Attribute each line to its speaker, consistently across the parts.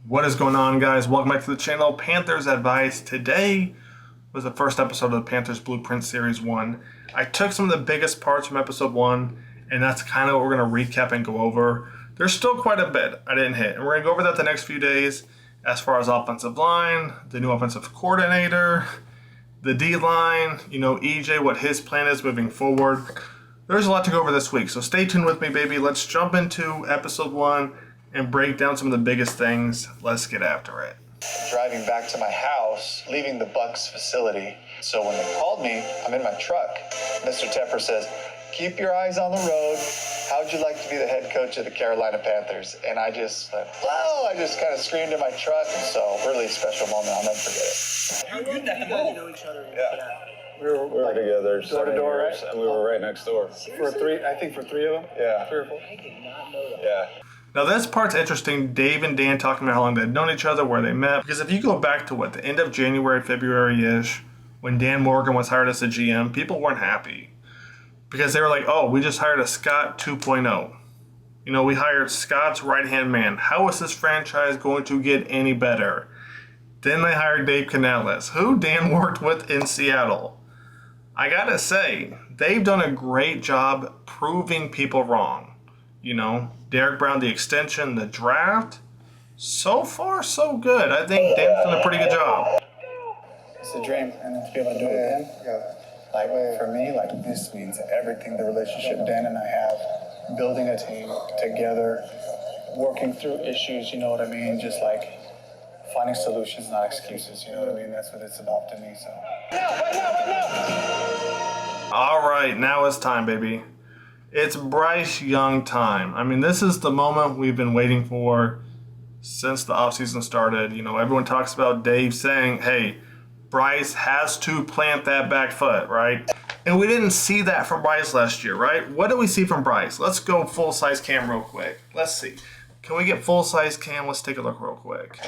Speaker 1: What is going on, guys? Welcome back to the channel, Panthers Advice. Today was the first episode of the Panthers Blueprint Series 1. I took some of the biggest parts from episode 1, and that's kind of what we're going to recap and go over. There's still quite a bit I didn't hit, and we're going to go over that the next few days as far as offensive line, the new offensive coordinator, the D-line, EJ, what his plan is moving forward. There's a lot to go over this week, so stay tuned with me, baby. Let's jump into episode 1 and break down some of the biggest things. Let's get after it.
Speaker 2: Driving back to my house, leaving the Bucs facility. So when they called me, I'm in my truck. Mr. Tepper says, "Keep your eyes on the road. How'd you like to be the head coach of the Carolina Panthers?" And I just, whoa, I just kind of screamed in my truck. And so really special moment. I'll never forget it.
Speaker 3: How long did you guys know each other?
Speaker 2: Yeah.
Speaker 4: We were together
Speaker 2: door to door, right?
Speaker 4: and we were right next door.
Speaker 2: For three of them?
Speaker 4: Yeah.
Speaker 2: 3 or 4?
Speaker 3: I did not know that.
Speaker 4: Yeah.
Speaker 1: Now this part's interesting, Dave and Dan talking about how long they'd known each other, where they met. Because if you go back to the end of January, February-ish, when Dan Morgan was hired as a GM, people weren't happy. Because they were like, oh, we just hired a Scott 2.0. We hired Scott's right-hand man. How is this franchise going to get any better? Then they hired Dave Canales, who Dan worked with in Seattle. I gotta say, they've done a great job proving people wrong. Derrick Brown, the extension, the draft. So far, so good. I think Dan's done a pretty good job.
Speaker 2: It's a dream, and to be able to do it with him, for me, this means everything. The relationship Dan and I have, building a team together, working through issues, you know what I mean? Just finding solutions, not excuses, you know what I mean? That's what it's about to me, so. Right now!
Speaker 1: All right, now it's time, baby. It's Bryce Young time. This is the moment we've been waiting for since the offseason started. Everyone talks about Dave saying, hey, Bryce has to plant that back foot, right? And we didn't see that from Bryce last year, right? What do we see from Bryce? Let's go full-size cam real quick. Let's see. Can we get full-size cam? Let's take a look real quick.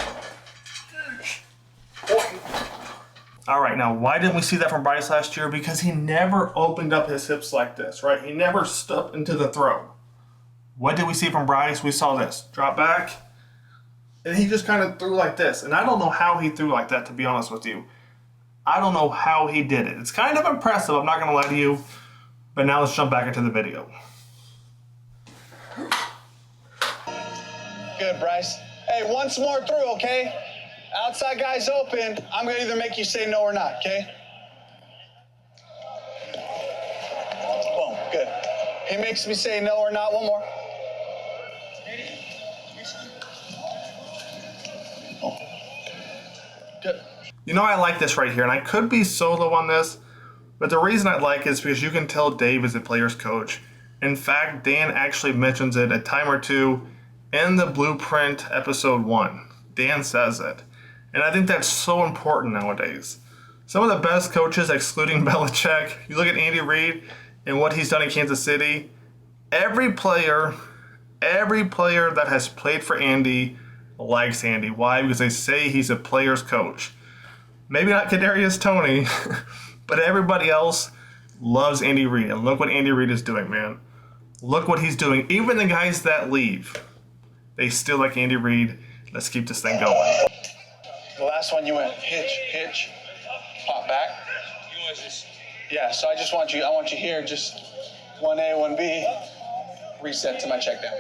Speaker 1: All right, now why didn't we see that from Bryce last year? Because he never opened up his hips like this, right? He never stepped into the throw. What did we see from Bryce? We saw this. Drop back. And he just kind of threw like this. And I don't know how he threw like that, to be honest with you. I don't know how he did it. It's kind of impressive, I'm not going to lie to you. But now let's jump back into the video.
Speaker 2: Good, Bryce. Hey, once more through, okay? Outside guy's open. I'm going to either make you say no or not, okay? Boom, good. He makes me say no or not. One more. Oh. Good.
Speaker 1: I like this right here, and I could be solo on this, but the reason I like it is because you can tell Dave is a player's coach. In fact, Dan actually mentions it a time or two in the Blueprint episode 1. Dan says it. And I think that's so important nowadays. Some of the best coaches, excluding Belichick, you look at Andy Reid and what he's done in Kansas City, every player that has played for Andy likes Andy. Why? Because they say he's a player's coach. Maybe not Kadarius Toney, but everybody else loves Andy Reid. And look what Andy Reid is doing, man. Look what he's doing. Even the guys that leave, they still like Andy Reid. Let's keep this thing going.
Speaker 2: The last one you went hitch, pop back.
Speaker 5: You want this?
Speaker 2: Yeah, so I want you here, just 1A, 1B, reset to my check down.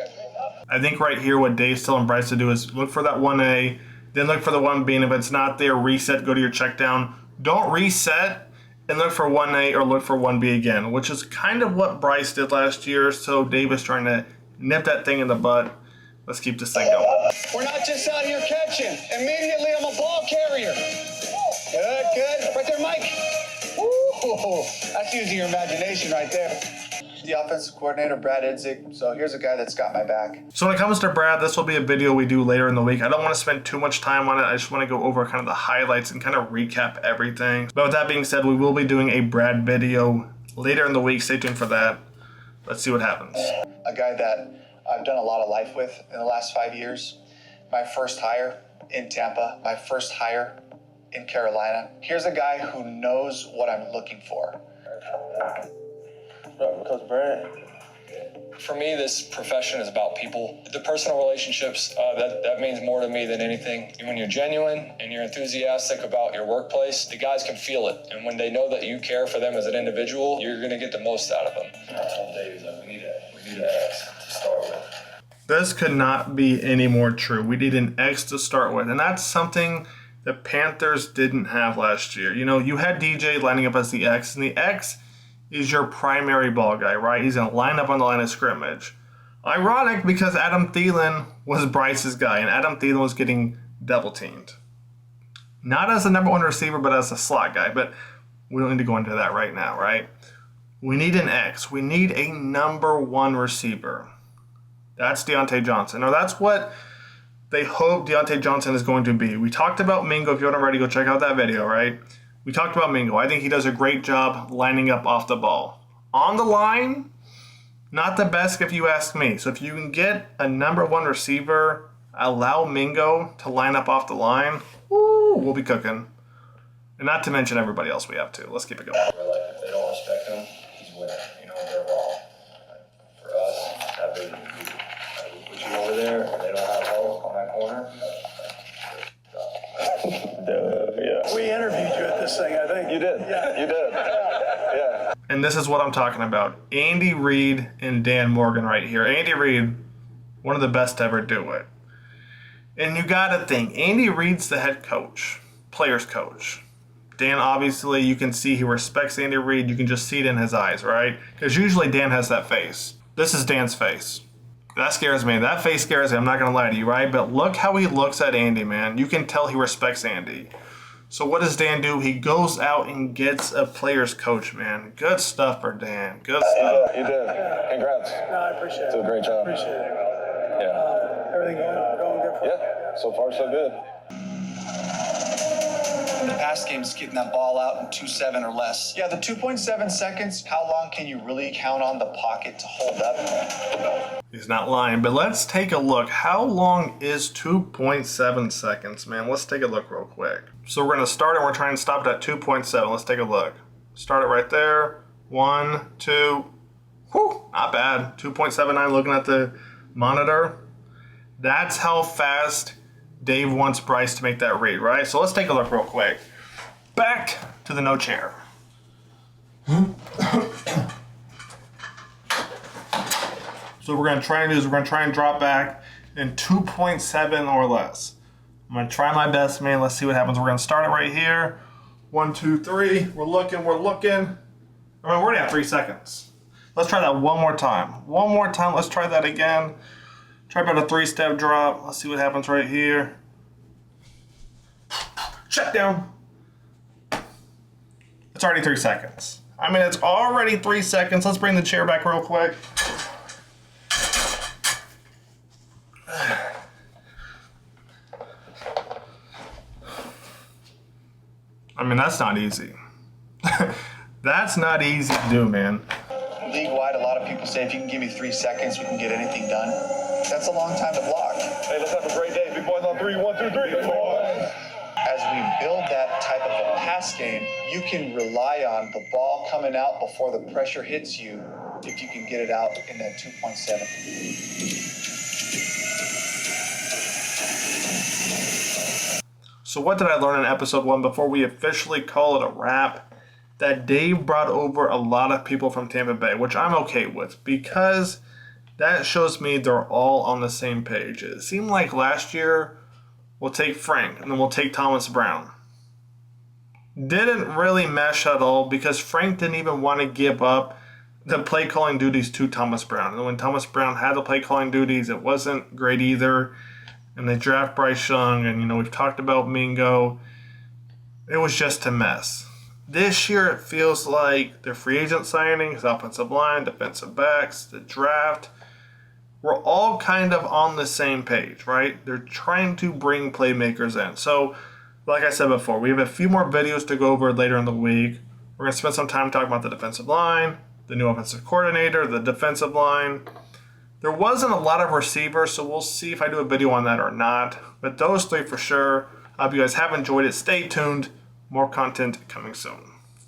Speaker 1: I think right here what Dave's telling Bryce to do is look for that 1A, then look for the 1B, and if it's not there, reset, go to your check down. Don't reset and look for 1A or look for 1B again, which is kind of what Bryce did last year, so Dave is trying to nip that thing in the butt. Let's keep this thing going.
Speaker 2: We're not just out here catching. Immediately, I'm a ball carrier. Good. Right there, Mike. Ooh, that's using your imagination right there. The offensive coordinator, Brad Idzik. So here's a guy that's got my back.
Speaker 1: So when it comes to Brad, this will be a video we do later in the week. I don't want to spend too much time on it. I just want to go over kind of the highlights and kind of recap everything. But with that being said, we will be doing a Brad video later in the week. Stay tuned for that. Let's see what happens.
Speaker 2: A guy that I've done a lot of life with in the last 5 years. My first hire in Tampa, my first hire in Carolina. Here's a guy who knows what I'm looking for.
Speaker 4: Coach Brad,
Speaker 5: For me, this profession is about people. The personal relationships, that means more to me than anything. When you're genuine and you're enthusiastic about your workplace, the guys can feel it. And when they know that you care for them as an individual, you're going to get the most out of them. I told Dave that we need an X to start with.
Speaker 1: This could not be any more true. We need an X to start with. And that's something the Panthers didn't have last year. You know, you had DJ lining up as the X, and the X is your primary ball guy, right? He's going to line up on the line of scrimmage. Ironic because Adam Thielen was Bryce's guy, and Adam Thielen was getting double teamed. Not as a number one receiver, but as a slot guy. But we don't need to go into that right now, right? We need an X. We need a number one receiver. That's Diontae Johnson. Now, that's what they hope Diontae Johnson is going to be. We talked about Mingo. If you haven't already, go check out that video, right? We talked about Mingo. I think he does a great job lining up off the ball. On the line, not the best if you ask me. So if you can get a number one receiver, allow Mingo to line up off the line, woo, we'll be cooking. And not to mention everybody else we have too. Let's keep it going.
Speaker 5: Like, if they don't respect him, he's winning. You know, they're wrong. For us, that really we put you over there, and they don't have help on that corner.
Speaker 4: Yeah.
Speaker 2: We interviewed you at this thing, I think.
Speaker 4: You did.
Speaker 2: Yeah.
Speaker 4: You did. Yeah.
Speaker 1: And this is what I'm talking about. Andy Reid and Dan Morgan right here. Andy Reid, one of the best to ever do it. And you got to think, Andy Reid's the head coach, players coach. Dan, obviously, you can see he respects Andy Reid. You can just see it in his eyes, right? Because usually Dan has that face. This is Dan's face. That scares me. That face scares me. I'm not going to lie to you, right? But look how he looks at Andy, man. You can tell he respects Andy. So what does Dan do? He goes out and gets a player's coach, man. Good stuff for Dan. Good stuff.
Speaker 4: You did. Congrats.
Speaker 2: No, I appreciate it.
Speaker 4: Did a great job.
Speaker 2: Appreciate it.
Speaker 4: Yeah.
Speaker 2: Everything going good for you?
Speaker 4: Yeah. So far, so good.
Speaker 6: The pass game is getting that ball out in 2.7 or less. Yeah, the 2.7 seconds, how long can you really count on the pocket to hold up?
Speaker 1: He's not lying, but let's take a look. How long is 2.7 seconds, man? Let's take a look real quick. So we're going to start and we're trying to stop it at 2.7. Let's take a look. Start it right there. 1, 2. Whew, not bad. 2.79 looking at the monitor. That's how fast Dave wants Bryce to make that read, right? So let's take a look real quick. Back to the no chair. So what we're going to try and do is we're going to try and drop back in 2.7 or less. I'm going to try my best, man. Let's see what happens. We're going to start it right here. 1, 2, 3. We're looking. I mean, we're already at 3 seconds. Let's try that one more time. One more time. Let's try that again. Try about a 3-step drop. Let's see what happens right here. Check down. It's already 3 seconds. I mean, it's already 3 seconds. Let's bring the chair back real quick. I mean, that's not easy. That's not easy to do, man.
Speaker 6: League-wide, a lot of people say if you can give me 3 seconds, we can get anything done. That's a long time to block.
Speaker 4: Hey, let's have a great day. Big boys on 3. 1, 2, 3. Come on.
Speaker 6: As we build that type of a pass game, you can rely on the ball coming out before the pressure hits you if you can get it out in that 2.7.
Speaker 1: So what did I learn in episode 1 before we officially call it a wrap? That Dave brought over a lot of people from Tampa Bay, which I'm okay with because that shows me they're all on the same page. It seemed like last year we'll take Frank and then we'll take Thomas Brown. Didn't really mesh at all because Frank didn't even want to give up the play calling duties to Thomas Brown. And when Thomas Brown had the play calling duties, it wasn't great either. And they draft Bryce Young, and we've talked about Mingo. It was just a mess. This year it feels like the free agent signings, offensive line, defensive backs, the draft, we're all kind of on the same page, right? They're trying to bring playmakers in. So, like I said before, we have a few more videos to go over later in the week. We're going to spend some time talking about the defensive line, the new offensive coordinator, the defensive line. There wasn't a lot of receivers, so we'll see if I do a video on that or not. But those 3 for sure. I hope you guys have enjoyed it. Stay tuned. More content coming soon.